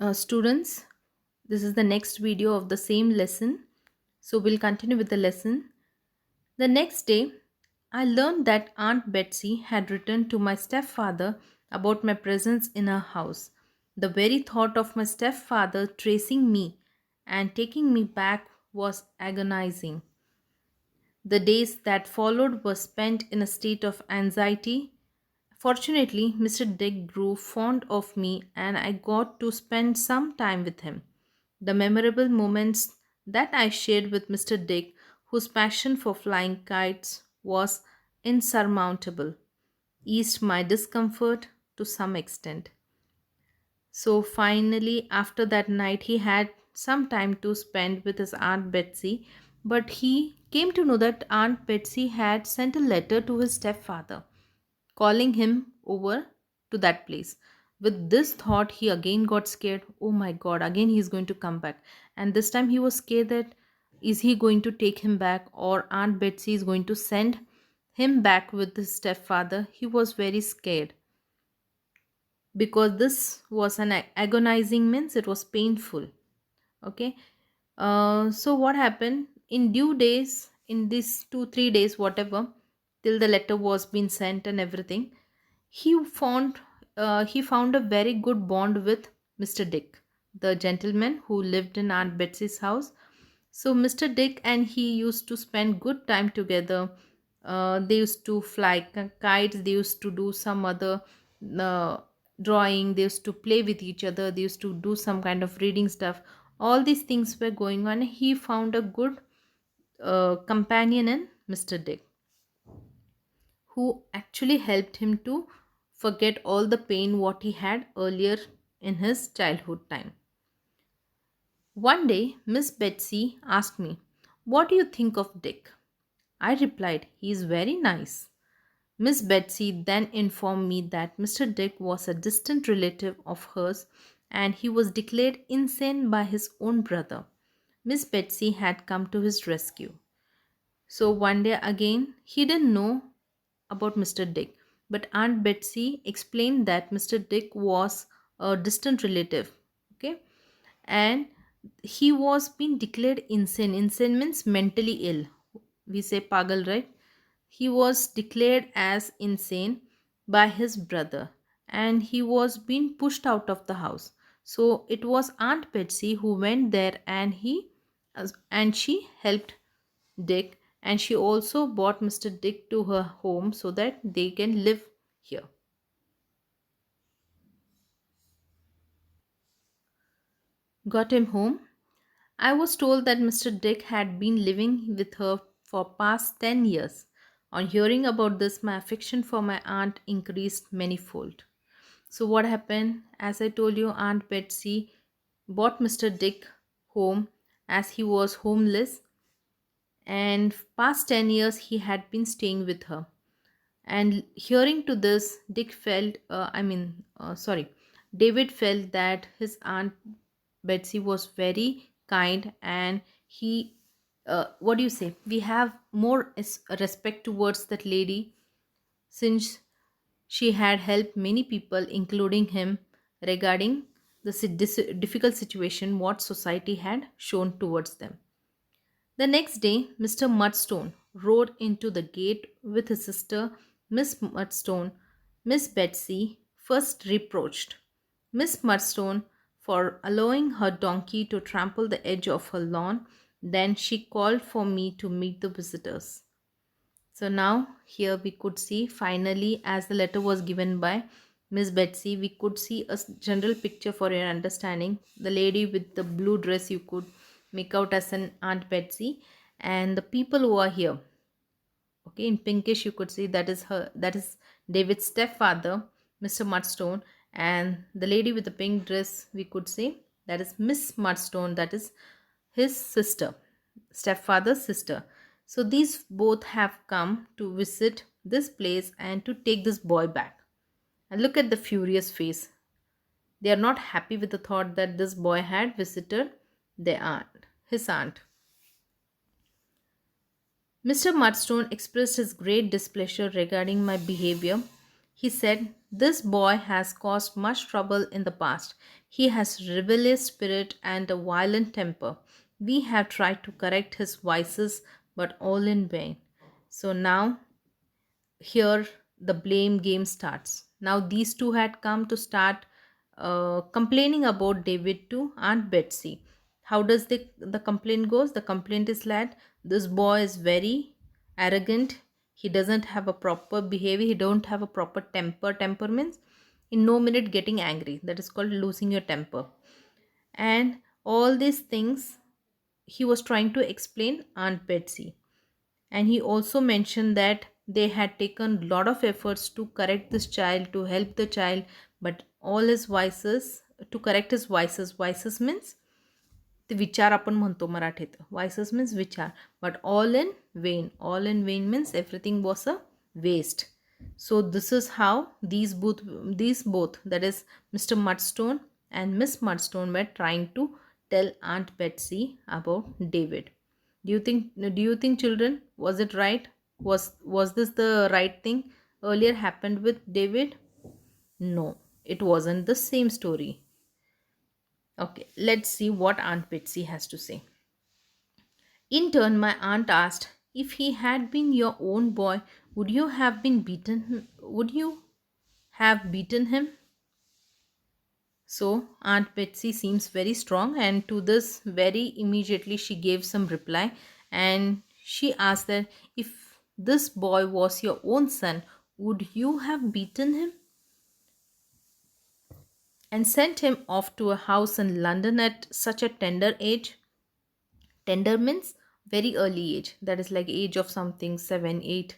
Students, this is the next video of the same lesson. So we'll continue with the lesson. The next day, I learned that Aunt Betsy had written to my stepfather about my presence in her house. The very thought of my stepfather tracing me and taking me back was agonizing. The days that followed were spent in a state of anxiety. Fortunately, Mr. Dick grew fond of me and I got to spend some time with him. The memorable moments that I shared with Mr. Dick, whose passion for flying kites was insurmountable, eased my discomfort to some extent. So finally, after that night, he had some time to spend with his Aunt Betsy, but he came to know that Aunt Betsy had sent a letter to his stepfather calling him over to that place. With this thought, he again got scared. Oh my god, again he's going to come back. And this time he was scared that is he going to take him back or Aunt Betsy is going to send him back with his stepfather. He was very scared because this was an agonizing means it was painful. Okay. So what happened in due days, in these 2 3 days, whatever, till the letter was being sent and everything, he found a very good bond with Mr. Dick, the gentleman who lived in Aunt Betsy's house. So Mr. Dick and he used to spend good time together. They used to fly kites. They used to do some other uh, drawing. They used to play with each other. They used to do some kind of reading stuff. All these things were going on. He found a good companion in Mr. Dick, who actually helped him to forget all the pain what he had earlier in his childhood time. One day, Miss Betsy asked me, "What do you think of Dick?" I replied, "He is very nice." Miss Betsy then informed me that Mr. Dick was a distant relative of hers and he was declared insane by his own brother. Miss Betsy had come to his rescue. So one day again, he didn't know about Mr. Dick, but Aunt Betsy explained that Mr. Dick was a distant relative, okay, and he was being declared insane. Insane means mentally ill. We say pagal, right? He was declared as insane by his brother, and he was being pushed out of the house. So it was Aunt Betsy who went there, and she helped Dick, and she also brought Mr. Dick to her home so that they can live here. Got him home. I was told that Mr. Dick had been living with her for past 10 years. On hearing about this, my affection for my aunt increased manyfold. So what happened? As I told you, Aunt Betsy brought Mr. Dick home as he was homeless, and past 10 years he had been staying with her. And hearing to this, David felt that his aunt Betsy was very kind, and he, what do you say? We have more respect towards that lady since she had helped many people, including him, regarding the difficult situation what society had shown towards them. The next day, Mr. Mudstone rode into the gate with his sister, Miss Mudstone. Miss Betsy first reproached Miss Mudstone for allowing her donkey to trample the edge of her lawn. Then she called for me to meet the visitors. So now here we could see finally, as the letter was given by Miss Betsy, we could see a general picture for your understanding. The lady with the blue dress you could make out as an Aunt Betsy, and the people who are here. Okay, in pinkish you could see that is David's stepfather, Mr. Mudstone, and the lady with the pink dress we could say that is Miss Mudstone, that is his sister, stepfather's sister. So these both have come to visit this place and to take this boy back. And look at the furious face. They are not happy with the thought that this boy had visited their aunt, his aunt. Mr. Mudstone expressed his great displeasure regarding my behavior. He said, "This boy has caused much trouble in the past. He has rebellious spirit and a violent temper. We have tried to correct his vices, but all in vain. So now here the blame game starts. Now these two had come to start complaining about David to Aunt Betsy. How does the complaint goes? The complaint is that this boy is very arrogant. He doesn't have a proper behavior. He don't have a proper temper. Temper means in no minute getting angry. That is called losing your temper. And all these things he was trying to explain Aunt Betsy. And he also mentioned that they had taken a lot of efforts to correct this child, to help the child, but all his vices, to correct his vices means ते विचार आपण म्हणतो मराठीत vices means विचार but all in vain means everything was a waste. So this is how these both, that is Mr. Mudstone and Miss Mudstone, were trying to tell Aunt Betsy about David. Do you think children, was it right? Was this the right thing earlier happened with David? No, it wasn't the same story. Okay, let's see what Aunt Betsy has to say. In turn, my aunt asked, "If he had been your own boy, would you have beaten him?" So Aunt Betsy seems very strong, and to this very immediately she gave some reply, and she asked that if this boy was your own son, would you have beaten him and sent him off to a house in London at such a tender age? Tender means very early age, that is like age of something 7 8.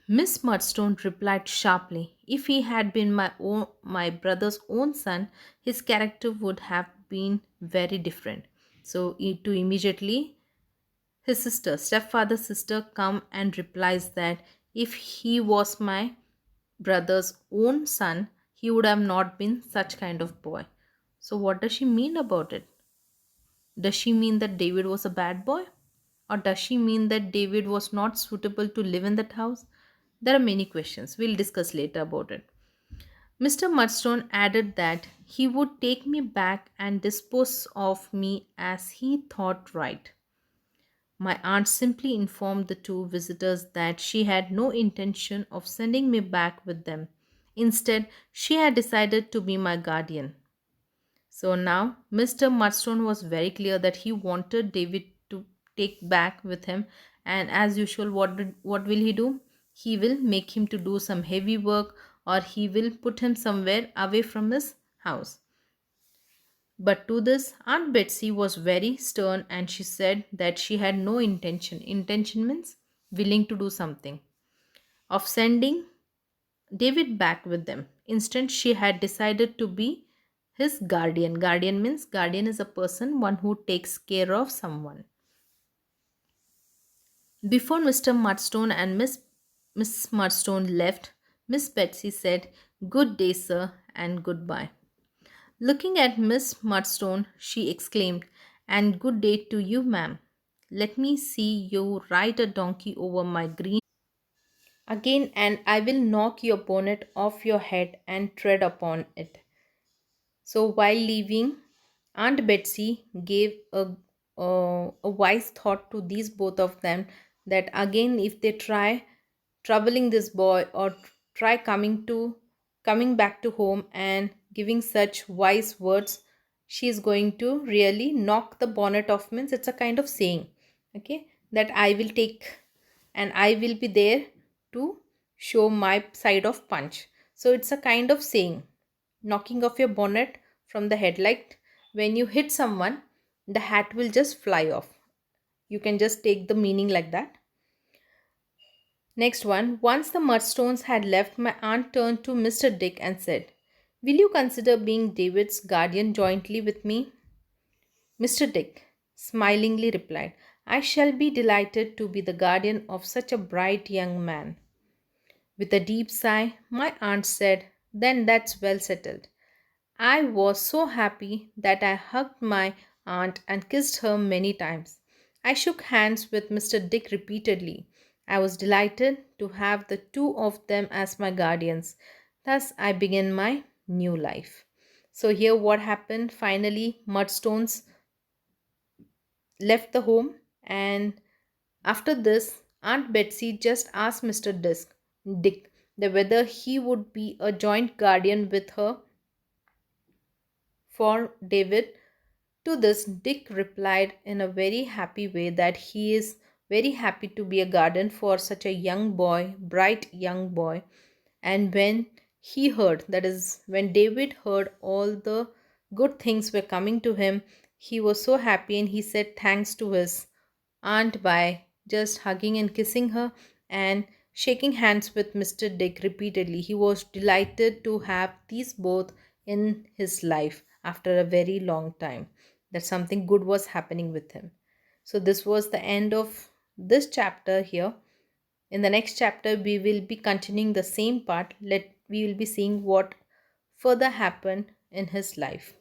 Miss Murdstone replied sharply, "If he had been my brother's own son, his character would have been very different." So to immediately his sister, stepfather's sister, come and replies that if he was my brother's own son, he would have not been such kind of boy. So what does she mean about it? Does she mean that David was a bad boy? Or does she mean that David was not suitable to live in that house? There are many questions. We'll discuss later about it. Mr. Murdstone added that he would take me back and dispose of me as he thought right. My aunt simply informed the two visitors that she had no intention of sending me back with them. Instead, she had decided to be my guardian. So now Mr. Murdstone was very clear that he wanted David to take back with him, and as usual, what will he do? He will make him to do some heavy work, or he will put him somewhere away from his house. But to this, Aunt Betsy was very stern, and she said that she had no intention. Intention means willing to do something of sending David back with them. Instead, she had decided to be his guardian. Guardian means guardian is a person, one who takes care of someone. Before Mr. Murdstone and Miss Murdstone left, Miss Betsy said, "Good day, sir, and goodbye." Looking at Miss Murdstone, she exclaimed, "And good day to you, ma'am. Let me see you ride a donkey over my green again, and I will knock your bonnet off your head and tread upon it." So while leaving, Aunt Betsy gave a wise thought to these both of them, that again, if they try troubling this boy, or try coming back to home and giving such wise words, she is going to really knock the bonnet off, means it's a kind of saying, okay, that I will take and I will be there to show my side of punch. So it's a kind of saying, knocking off your bonnet from the head, like when you hit someone, the hat will just fly off. You can just take the meaning like that. Next one. Once the Murdstones had left, my aunt turned to Mr. Dick and said, "Will you consider being David's guardian jointly with me?" Mr. Dick smilingly replied, "I shall be delighted to be the guardian of such a bright young man." With a deep sigh, my aunt said, "Then that's well settled." I was so happy that I hugged my aunt and kissed her many times. I shook hands with Mr. Dick repeatedly. I was delighted to have the two of them as my guardians. Thus, I began my new life. So, here what happened finally, Mudstones left the home, and after this, Aunt Betsy just asked Mr. Dick that whether he would be a joint guardian with her for David. To this, Dick replied in a very happy way that he is very happy to be a guardian for such a young boy, bright young boy. And when he heard, that is, when David heard all the good things were coming to him, he was so happy and he said thanks to his aunt by just hugging and kissing her and shaking hands with Mr. Dick repeatedly. He was delighted to have these both in his life after a very long time, that something good was happening with him. So, this was the end of this chapter here. In the next chapter, we will be continuing the same part. We will be seeing what further happened in his life.